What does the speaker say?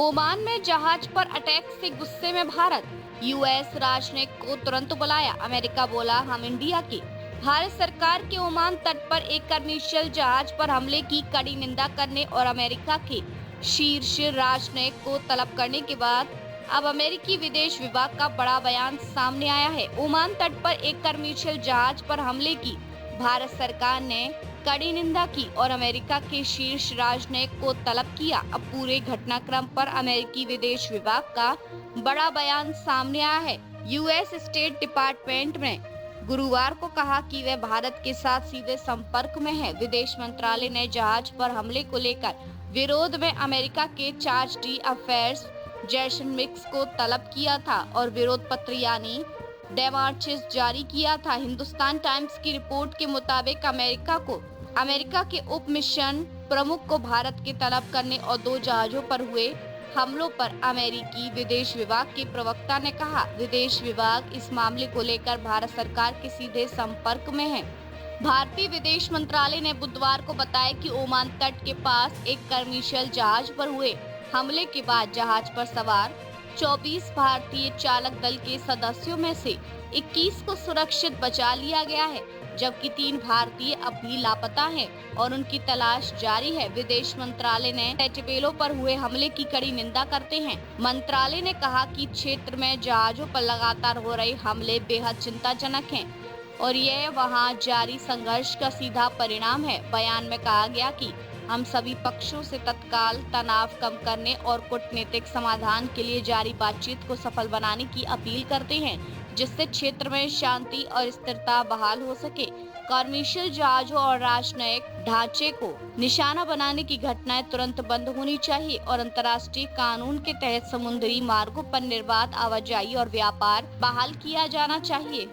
Oman में जहाज पर अटैक से गुस्से में भारत। यूएस राजनयिक को तुरंत बुलाया। अमेरिका बोला हम इंडिया की। भारत सरकार के ओमान तट पर एक कमर्शियल जहाज पर हमले की कड़ी निंदा करने और अमेरिका के शीर्ष राजनयिक को तलब करने के बाद अब अमेरिकी विदेश विभाग का बड़ा बयान सामने आया है। ओमान तट पर एक कमर्शियल जहाज पर हमले की भारत सरकार ने कड़ी निंदा की और अमेरिका के शीर्ष राजनयिक को तलब किया। अब पूरे घटनाक्रम पर अमेरिकी विदेश विभाग का बड़ा बयान सामने आया है। यूएस स्टेट डिपार्टमेंट ने गुरुवार को कहा कि वह भारत के साथ सीधे संपर्क में है। विदेश मंत्रालय ने जहाज पर हमले को लेकर विरोध में अमेरिका के चार्ज डी अफेयर्स जैसन मिक्स को तलब किया था और विरोध पत्र यानी डेमार्चेस जारी किया था। हिंदुस्तान टाइम्स की रिपोर्ट के मुताबिक अमेरिका के उप मिशन प्रमुख को भारत के तलब करने और 2 जहाजों पर हुए हमलों पर अमेरिकी विदेश विभाग के प्रवक्ता ने कहा, विदेश विभाग इस मामले को लेकर भारत सरकार के सीधे संपर्क में है। भारतीय विदेश मंत्रालय ने बुधवार को बताया कि ओमान तट के पास एक कमर्शियल जहाज पर हुए हमले के बाद जहाज पर सवार 24 भारतीय चालक दल के सदस्यों में से 21 को सुरक्षित बचा लिया गया है, जबकि 3 भारतीय अब भी लापता हैं और उनकी तलाश जारी है। विदेश मंत्रालय ने टेटेबेलो पर हुए हमले की कड़ी निंदा करते हैं। मंत्रालय ने कहा कि क्षेत्र में जहाजों पर लगातार हो रहे हमले बेहद चिंताजनक हैं और यह वहां जारी संघर्ष का सीधा परिणाम है। बयान में कहा गया कि हम सभी पक्षों से तत्काल तनाव कम करने और कूटनीतिक समाधान के लिए जारी बातचीत को सफल बनाने की अपील करते हैं, जिससे क्षेत्र में शांति और स्थिरता बहाल हो सके। कमर्शियल जहाजों और राजनयिक ढांचे को निशाना बनाने की घटनाएं तुरंत बंद होनी चाहिए और अंतर्राष्ट्रीय कानून के तहत समुद्री मार्गों पर निर्बाध आवाजाही और व्यापार बहाल किया जाना चाहिए।